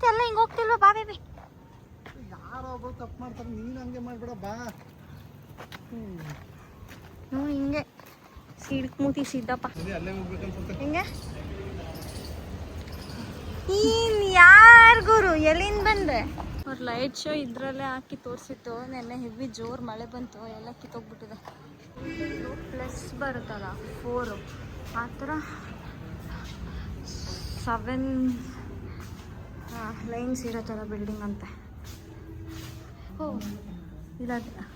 ಮತ್ತೆ ಎಲ್ಲ ಹಿಂಗೆ ಹೋಗ್ತಿಲ್ವ ಬಾ ಬೇಬಿ. ಯಾರೋ ಒಬ್ರು ತಪ್ಪು ಮಾಡ್ತಾರೆ, ನೀನು ಹಂಗೆ ಮಾಡ್ಬೇಡ ಬಾ. ಹಿಂಗೆ ಸಿಡ್ಕ್ ಮೂತಿ ಸಿದ್ದಪ್ಪ ಅಲ್ಲೇ ಹೋಗ್ಬೇಕನ್ಸುತ್ತೆ. ಹಿಂಗೆ ನೀನ್ ಯಾರ್ ಗುರು ಎಲ್ಲಿಂದ ಬಂದೆ? ಅವ್ರ ಲೈಟ್ ಶೋ ಇದ್ರಲ್ಲೇ ಹಾಕಿ ತೋರಿಸಿತ್ತು. ನೆನ್ನೆ ಹೆವಿ ಜೋರು ಮಳೆ ಬಂತು, ಎಲ್ಲ ಕಿತ್ತೋಗ್ಬಿಟ್ಟಿದೆ. ಪ್ಲಸ್ ಬರುತ್ತಲ್ಲ 4 ಆ ಥರ 7 ಲೈನ್ಸ್ ಇರುತ್ತಲ್ಲ ಬಿಲ್ಡಿಂಗ್ ಅಂತೆ. ಓ ಇಲ್ಲ,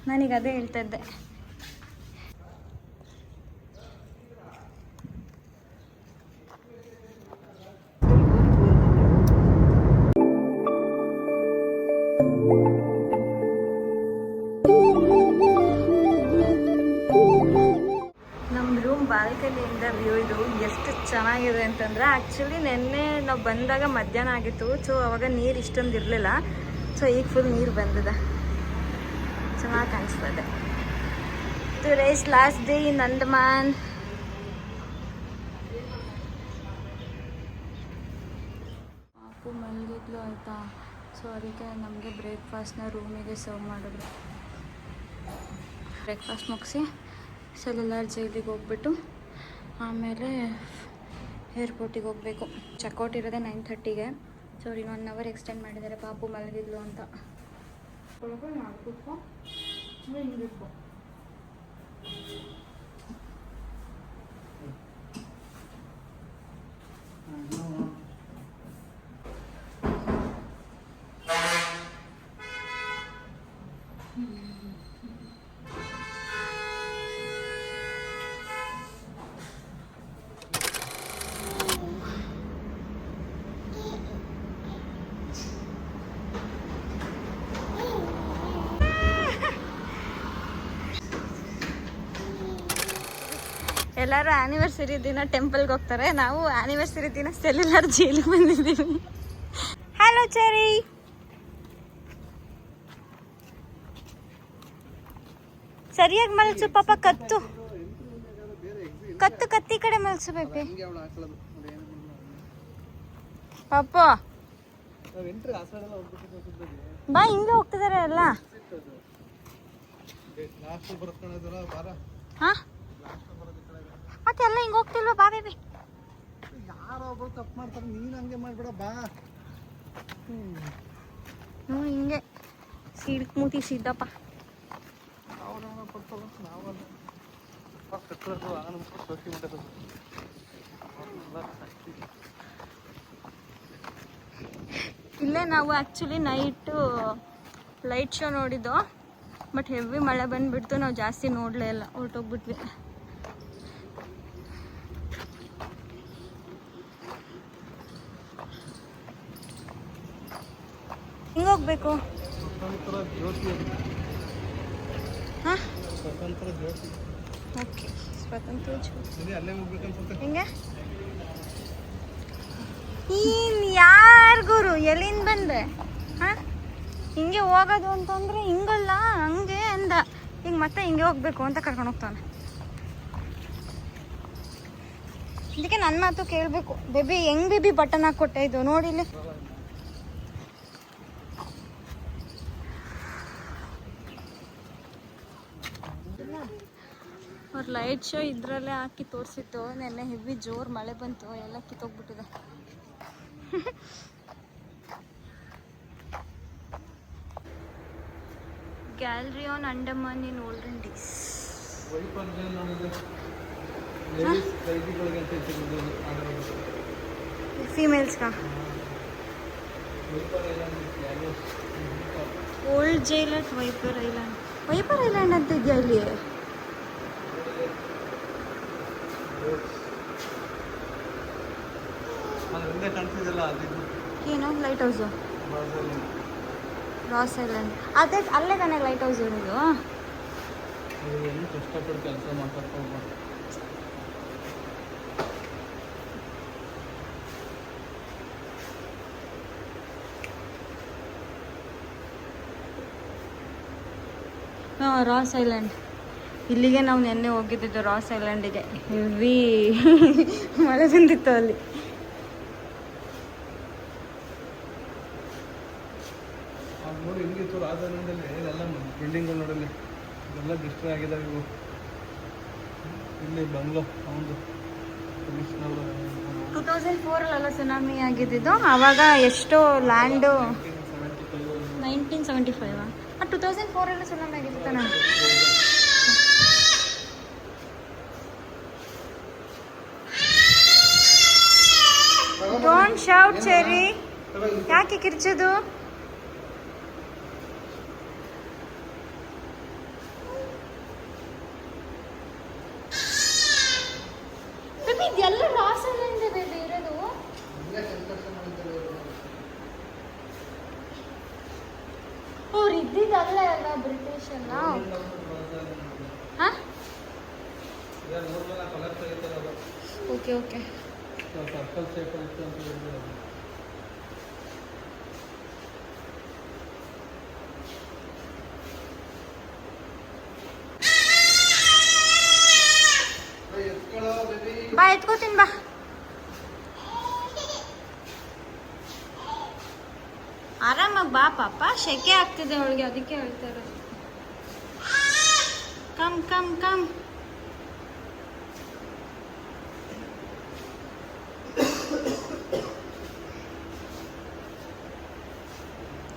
ನನಗೆ ಅದೇ ಹೇಳ್ತಾ ಇದ್ದೆ. ಬಾಲ್ಕನಿಯಿಂದ ವ್ಯೂ ಇದು ಎಷ್ಟು ಚೆನ್ನಾಗಿದೆ ಅಂತಂದರೆ, ಆ್ಯಕ್ಚುಲಿ ನಿನ್ನೆ ನಾವು ಬಂದಾಗ ಮಧ್ಯಾಹ್ನ ಆಗಿತ್ತು. ಸೊ ಅವಾಗ ನೀರು ಇಷ್ಟೊಂದು ಇರಲಿಲ್ಲ. ಸೊ ಈಗ ಫುಲ್ ನೀರು ಬಂದಿದೆ, ಚೆನ್ನಾಗಿ ಕಾಣಿಸ್ತದೆ. Today's last day in Andaman. ಪಾಪು ಮಲಗಿದ್ಲು ಆಯಿತಾ. ಸೊ ಅದಕ್ಕೆ ನಮಗೆ ಬ್ರೇಕ್ಫಾಸ್ಟ್ನ ರೂಮಿಗೆ ಸರ್ವ್ ಮಾಡಿದ್ರು. ಬ್ರೇಕ್ಫಾಸ್ಟ್ ಮುಗಿಸಿ ಸೆಲ್ಯುಲರ್ ಜೈಲಿಗೆ ಹೋಗ್ಬಿಟ್ಟು ಆಮೇಲೆ ಏರ್ಪೋರ್ಟಿಗೆ ಹೋಗಬೇಕು. ಚೆಕ್ಔಟ್ ಇರೋದೇ 9:30ಗೆ. ಸೊ ಇನ್ನು 1 ಅವರ್ ಎಕ್ಸ್ಟೆಂಡ್ ಮಾಡಿದ್ದಾರೆ. ಪಾಪು ಮಲಗಿದ್ಲು ಅಂತ. ಎಲ್ಲರೂ ಆ್ಯನಿವರ್ಸರಿ ದಿನ ಟೆಂಪಲ್ಗೆ ಹೋಗ್ತಾರೆ. ನಾವು ಆ್ಯನಿವರ್ಸರಿ ದಿನ ಸೆಲ್ಯುಲರ್ ಜೈಲಿಗೆ ಬಂದಿದ್ದೀವಿ. Hello cherry. ಸರಿಯಾಗಿ ಮಲ್ಸು ಪಾಪ. ಕತ್ತು ಕತ್ತು ಕತ್ತಿ ಕಡೆ ಮಲ್ಸು ಬೇಬಿ. ಪಾಪ ಬಾ, ಹಿಂಗೆ ಹೋಗ್ತಿದ್ದಾರೆ ಎಲ್ಲ. ಹಾ ಮತ್ತೆಲ್ಲ ಹಿಂಗೆ ಹೋಗ್ತಿಲ್ವ ಬಾ ಬೇಬಿ. ಯಾರೋ ಒಬ್ರು ತಪ್ಪು ಮಾಡ್ತಾರೆ, ನೀನು ಹಂಗೆ ಮಾಡ್ಬೇಡ ಬಾ. ಹಿಂಗೆ ಸಿಡ್ಕ್ ಮೂತಿ ಸಿದ್ದಪ್ಪ. ಇಲ್ಲೇ ನಾವು ಆ್ಯಕ್ಚುಲಿ ನೈಟು ಲೈಟ್ ಶೋ ನೋಡಿದ್ದು. ಬಟ್ ಹೆವಿ ಮಳೆ ಬಂದುಬಿಡ್ತು, ನಾವು ಜಾಸ್ತಿ ನೋಡಲೇ ಇಲ್ಲ, ಹೊರಟೋಗ್ಬಿಟ್ವಿ. ಹಿಂಗೆ ಹೋಗ್ಬೇಕು. ಹಾಂ ಓಕೆ, ಸ್ವತಂತ್ರ ಜ್ಯೋತಿ ಹಿಂಗೆ. ನೀನ್ ಯಾರ್ ಗುರು ಎಲ್ಲಿಂದ ಬಂದೆ? ಹಾಂ ಹಿಂಗೆ ಹೋಗೋದು ಅಂತಂದರೆ ಹಿಂಗಲ್ಲ, ಹಂಗೆ ಅಂದ. ಹಿಂಗೆ ಮತ್ತೆ ಹಿಂಗೆ ಹೋಗ್ಬೇಕು ಅಂತ ಕರ್ಕೊಂಡು ಹೋಗ್ತಾನೆ. ಅದಕ್ಕೆ ನನ್ನ ಮಾತು ಕೇಳಬೇಕು. ಬೇಬಿ ಹೆಂಗ್ ಬೇಬಿ ಬಟನ್ ಹಾಕ್ಕೊಟ್ಟೆ ಇದು ನೋಡಿಲಿ. ಅವ್ರ ಲೈಟ್ ಶೋ ಇದ್ರಲ್ಲೇ ಹಾಕಿ ತೋರಿಸಿತ್ತು. ನೆನ್ನೆ ಹೆವಿ ಜೋರು ಮಳೆ ಬಂತು, ಎಲ್ಲ ಕಿತ್ತೋಗ್ಬಿಟ್ಟಿದೆ. Gallery on Andaman in olden days. ಫೀಮೇಲ್ಸ್ಗಾ old jail at Viper Island. Viper Island ಅಂತ ಇದೆಯಾ ಇಲ್ಲಿ? ಏನು ಲೈಟ್ ಹೌಸು? ರಾಸ್ ಐಲ್ಯಾಂಡ್ ಅದೇ ಅಲ್ಲೇ ತಾನೇ ಲೈಟ್ ಹೌಸ್ ಇರೋದು. ಕಷ್ಟಪಟ್ಟು ಕೆಲಸ ಮಾಡ್ತಾರೆ. ಹಾಂ, ರಾಸ್ ಐಲ್ಯಾಂಡ್. ಇಲ್ಲಿಗೆ ನಾವು ನೆನ್ನೆ ಹೋಗಿದ್ದಿದ್ದು, ರಾಸ್ ಐಲ್ಯಾಂಡಿಗೆ. ಹೆವಿ ಮಳೆ ಬಂದಿತ್ತು ಅಲ್ಲಿ. ನೋಡಿ ಹೆಂಗಿತ್ತು ರಾಜಧಾನಿಯಲ್ಲಿ ಎಲ್ಲ ಬಿಲ್ಡಿಂಗ್ಗಳು ನೋಡಲ್ಲಿ ಇದೆಲ್ಲ ಡಿಸ್ಟ್ರೈ ಆಗಿದ್ದಾವೆ ಇವು. ಇಲ್ಲಿ ಬಂಗ್ಲೋ ಅವನು 2004 ಸುನಾಮಿ ಆಗಿದ್ದು. ಆವಾಗ ಎಷ್ಟೋ ಲ್ಯಾಂಡು 1975 2004 ಸುನಾಮಿ ಆಗಿತ್ತು ತಾನೆ. ಡೋಂಟ್ ಶೌಟ್ ಚೆರಿ, ಯಾಕೆ ಕಿರ್ಚೋದು? ಇದೆಲ್ಲ ರಾಸಲ್ಲಿಂದ ಬೇಬಿ ಇರೋದು. ಅವ್ರು ಇದ್ದಿದ್ದಲ್ಲ ಅಲ್ಲ ಬ್ರಿಟಿಷ್ ಅಲ್ಲ. Okay okay. ಸರ್ಕಲ್ ಶೇಪ್ ಇತ್ತು ಅಂತ ಹೇಳಿದ್ರು. ಬಾ ಎತ್ಕೋತೀನಿ ಬಾ. ಆರಾಮಾಗಿ ಬಾ ಪಾಪ, ಶೆಕೆ ಆಗ್ತಿದೆ ಅವಳಿಗೆ, ಅದಕ್ಕೆ ಹೇಳ್ತಾ ಇರೋದು. Come come come.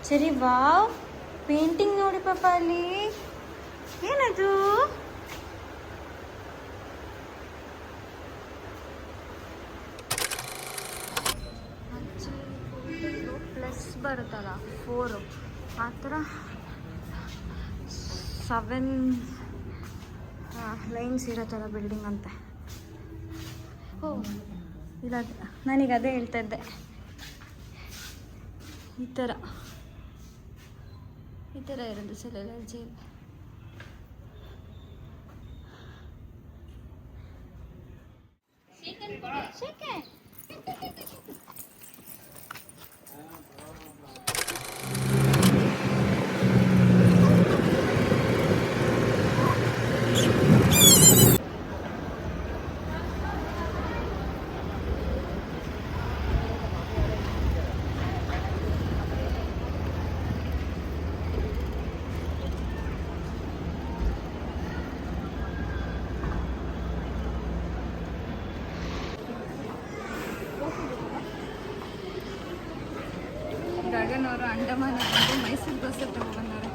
ಸರಿ ವಾವ್, ಪೇಂಟಿಂಗ್ ನೋಡಿ ಪಾಪ ಅಲ್ಲಿ. ಏನದು? ಪ್ಲಸ್ ಬರುತ್ತಲ್ಲ 4 ಆ ಥರ 7 ಲೈನ್ಸ್ ಇರೋತ್ತಲ್ಲ ಬಿಲ್ಡಿಂಗ್ ಅಂತೆ. ಓ ಇಲ್ಲ, ನನಗೆ ಅದೇ ಹೇಳ್ತಾ ಇದ್ದೆ. ಈ ಥರ ಇರೋದು ಸೆಲ್ಯುಲರ್ ಜೈಲ್. ಗಗನ್ ಅವರು ಅಂಡಮಾನ ಬಂದು ಮೈಸೂರು ದೋಸೆ ತಗೊಂಡ್ಬಂದವ್ರೆ.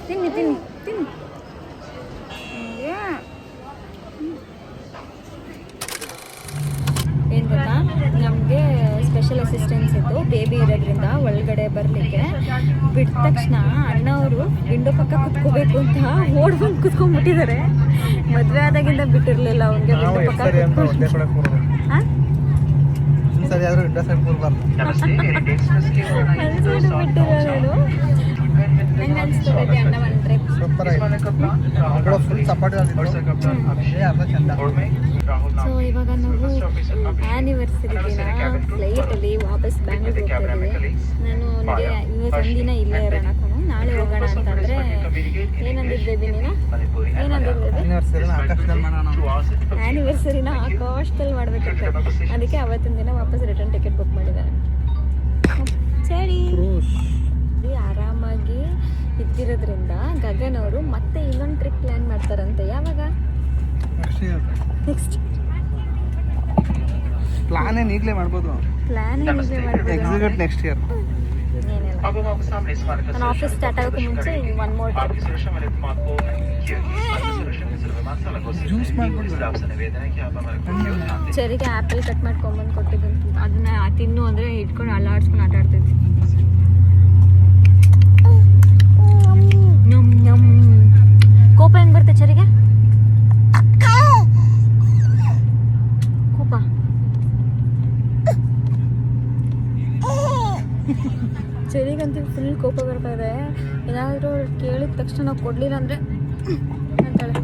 ತಿನ್ನಿ ತಿನ್ನಿ ತಿನ್ನಿ. ಏನು ಗೊತ್ತಾ, ನಮಗೆ ಸ್ಪೆಷಲ್ ಅಸಿಸ್ಟೆನ್ಸ್ ಇತ್ತು ಬೇಬಿ ಇರೋದ್ರಿಂದ ಒಳಗಡೆ ಬರಲಿಕ್ಕೆ. ಬಿಟ್ಟ ತಕ್ಷಣ ಅಣ್ಣವರು ವಿಂಡೋ ಪಕ್ಕ ಕುತ್ಕೋಬೇಕು ಅಂತ ಓಡ್ಬಂದು ಕುತ್ಕೊಂಡ್ಬಿಟ್ಟಿದ್ದಾರೆ. ಮದುವೆ ಆದಾಗಿಂದ ಬಿಟ್ಟಿರಲಿಲ್ಲ ಅವ್ನಿಗೆ ವಿಂಡೋ ಪಕ್ಕ ಕುತ್ಕೊಂಡು. ಹಾಂ ಸರಿ ಆದರೂ ವಿಂಡೋ ಸೈಡ್ ಕೂರ್ಬಾರ್ದು. ಹೆಂಗೆ ಅನಿಸ್ತು ಬೇಬಿ ಅಂಡಮಾನ್ ಟ್ರಿಪ್? ಸೂಪರ್ ಆಗಿದೆ, ಫುಲ್ ಸಪೋರ್ಟ್ ಆಗಿತ್ತು. ಚಂದ. ಸೊ ಇವಾಗ ನಾವು ಆ್ಯನಿವರ್ಸರಿ ದಿನ ಫ್ಲೈಟಲ್ಲಿ ವಾಪಸ್ ಬ್ಯಾಂಗ್ಳೂರ್ ಹೋಗ್ತಾ ಇದ್ದೀವಿ. ನಾನು ಅವನಿಗೆ ಇವತ್ತು ಒಂದಿನ ಇಲ್ಲೇ ಇರೋಣ ಕಣೋ, ನಾಳೆ ಹೋಗೋಣ ಅಂತಂದರೆ ಏನಂದಿದ್ದು ಬೇಬಿ ನೀನು? ಏನಂದಿದ್ದು ಆ್ಯನಿವರ್ಸರಿನ ಆಕಾಶದಲ್ಲಿ ಮಾಡಬೇಕಂತೆ. ಅದಕ್ಕೆ ಅವತ್ತಿನ ದಿನ ವಾಪಸ್ ರಿಟರ್ನ್ ಟಿಕೆಟ್ ಬುಕ್ ಮಾಡಿದ್ದಾರೆ. ಸರಿ, ಆರಾಮಾಗಿ ಇದ್ದಿರೋದ್ರಿಂದ ಗಗನ್ ಅವರು ಮತ್ತೆ ಇನ್ನೊಂದು ಟ್ರಿಪ್ ಪ್ಲ್ಯಾನ್ ಮಾಡ್ತಾರಂತೆ. ಯಾವಾಗ? ನೆಕ್ಸ್ಟ್ ಪ್ಲಾನ್ ಏನು ಈಗಲೇ ಮಾಡ್ಬೋದು. Plan execute next year. ಏನಿಲ್ಲ, ನಾನು ಆಫೀಸ್ ಸ್ಟಾರ್ಟ್ ಆಗೋಕ್ಕೆ ಮುಂಚೆ 1 more trip. ಜ್ಯೂಸ್ ಮಾಡ್ಬೋದು. ಚೆರಿಗೆ ಆ್ಯಪಲ್ ಕಟ್ ಮಾಡ್ಕೊಂಬಂದು ಕೊಟ್ಟಿದ್ದೀನಿ, ಅದನ್ನ ತಿನ್ನು ಅಂದರೆ ಇಟ್ಕೊಂಡು ಅಲ್ಲಾಡ್ಸ್ಕೊಂಡು ಆಟ ಆಡ್ತಿದ್ವಿ. ನಮ್ ನಮ್ ಕೋಪ ಹೆಂಗೆ ಬರುತ್ತೆ ಚೆರಿಗೆ? ಕೋಪ ಚೆರಿಗಂತೂ ಫುಲ್ ಕೋಪ ಬರ್ತಾ ಇದೆ. ಏನಾದರೂ ಕೇಳಿದ ತಕ್ಷಣ ನಾವು ಕೊಡಲಿಲ್ಲ ಅಂದರೆ ಅಂತಾಳೆ.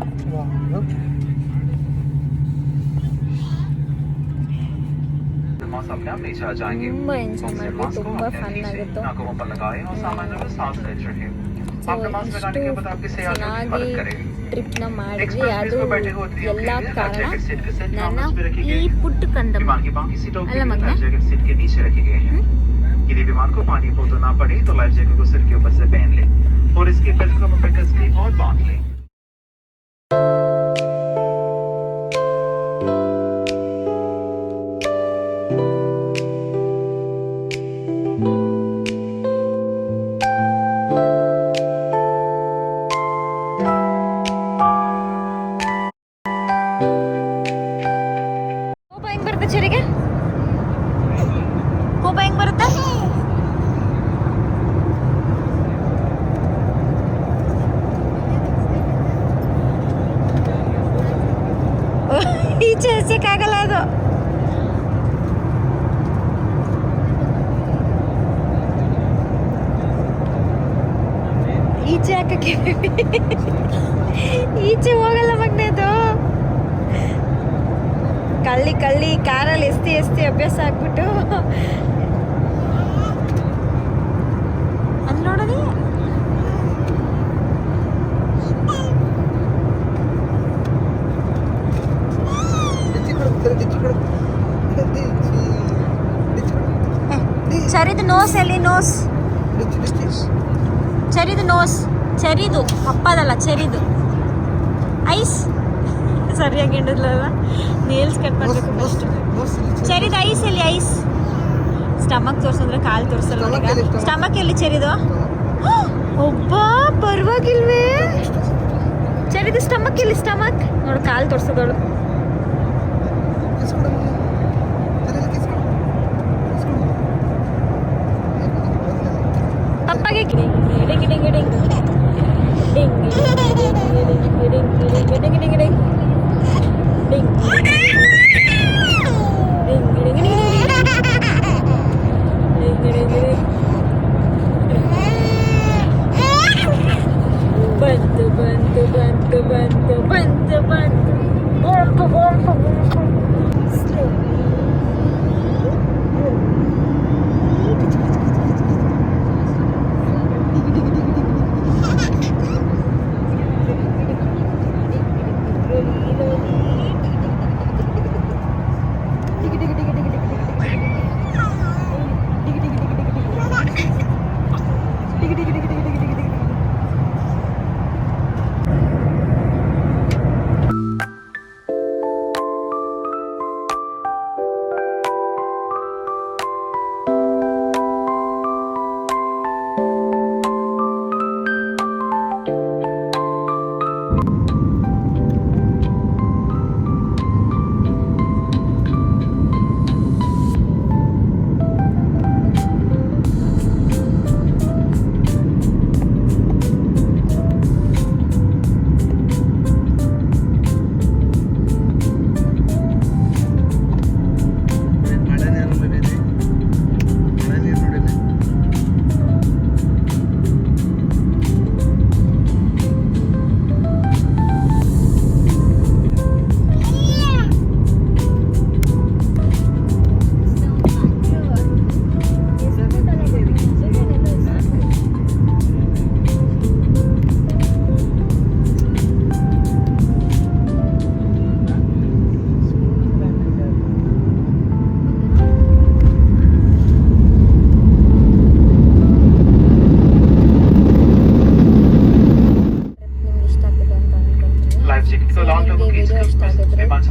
ತುಂಬ ಎಂಜಾಯ್ ಮಾಡಿದ್ವಿ, ತುಂಬ ಫನ್ ಆಗಿತ್ತು. ಚೆನ್ನಾಗಿ ಟ್ರಿಪ್ನ ಮಾಡಿದ್ವಿ. ಅದು ಎಲ್ಲ ಕಾರಣ ನನ್ನ ಈ ಪುಟ್ಟ ಕಂಡಮ್ಮ ಅಲ್ಲ ಮಗನ. यदि विमान को पानी को तो ना पड़े तो लाइफ जैकेट को सिर के ऊपर से पहन ले और इसके बेल्ट को मुंह पे कस के और बांध ले. ಕೋಪ ಹೆಂಗ್ ಬರುತ್ತೆ ಚರಿಗೆ? ಕೋಪ ಹೆಂಗ್ ಬರುತ್ತೆ? ಈಚೆ ಎಸಕ್ಕಾಗಲ್ಲ ಅದು. ಈಚೆ ಹಾಕಕ್ಕೆ ಈಚೆ ಹೋಗಲ್ಲ ಮಗ್ನೆ ಅದು. ಕಳ್ಳಿ ಕಳ್ಳಿ ಕಾರಲ್ಲಿ ಎಸ್ತಿ ಅಭ್ಯಾಸ ಆಗ್ಬಿಟ್ಟು ಅಲ್ಲಿ ನೋಡೋದಿ. ಚರಿದು ನೋಸ್ ಎಲ್ಲಿ? ನೋಸ್ ಚರಿದು ನೋಸ್. ಚರಿದು ಅಪ್ಪದಲ್ಲ, ಚರಿದು ಐಸ್. ಸರಿಯಾಗಿ ಹಿಡಿದ್ಲಲ್ಲ, ನೇಲ್ಸ್ ಕಟ್ ಮಾಡಬೇಕು ಫಸ್ಟ್. ಚರಿದು ಐಸ್ ಎಲ್ಲಿ? ಐಸ್ ಸ್ಟಮಕ್ ತೋರ್ಸಂದ್ರೆ ಕಾಲು ತೋರಿಸಲ್ಲ. ಸ್ಟಮಕ್ ಎಲ್ಲಿ ಚರಿದು? ಒಬ್ಬ ಪರವಾಗಿಲ್ವೇ? ಚರಿದು ಸ್ಟಮಕ್ ಎಲ್ಲಿ? ಸ್ಟಮಕ್ ನೋಡು, ಕಾಲು ತೋರ್ಸೋದವಳು. ಪಪ್ಪಗೆ ಗಿಡಿಂಗ್ ಗಿಡಿಂಗ್ ಗಿಡಿಂಗ್ ಗಿಡಿಂಗ್ ಡಿಂಗ್ ಗಿಡಿಂಗ್ ಗಿಡಿಂಗ್ ಗಿಡಿಂಗ್ ಗಿಡಿಂಗ್ ಗಿಡಿಂಗ್ ಡಿಂಗ್ ಡಿಂಗ್ ಗಿಡಿಂಗ್ ಗಿಡಿಂಗ್ ಡಿಂಗ್ ಗಿಡಿಂಗ್ ಗಿಡಿಂಗ್. ಬಂತು ಬಂತು ಬಂತು ಬಂತು ಬಂತು ಬಂತು ಬಂತು ಬಂತು ಸ್ಲೋ. लाइफ जैकेट को लॉन्ग टर्म के विमान से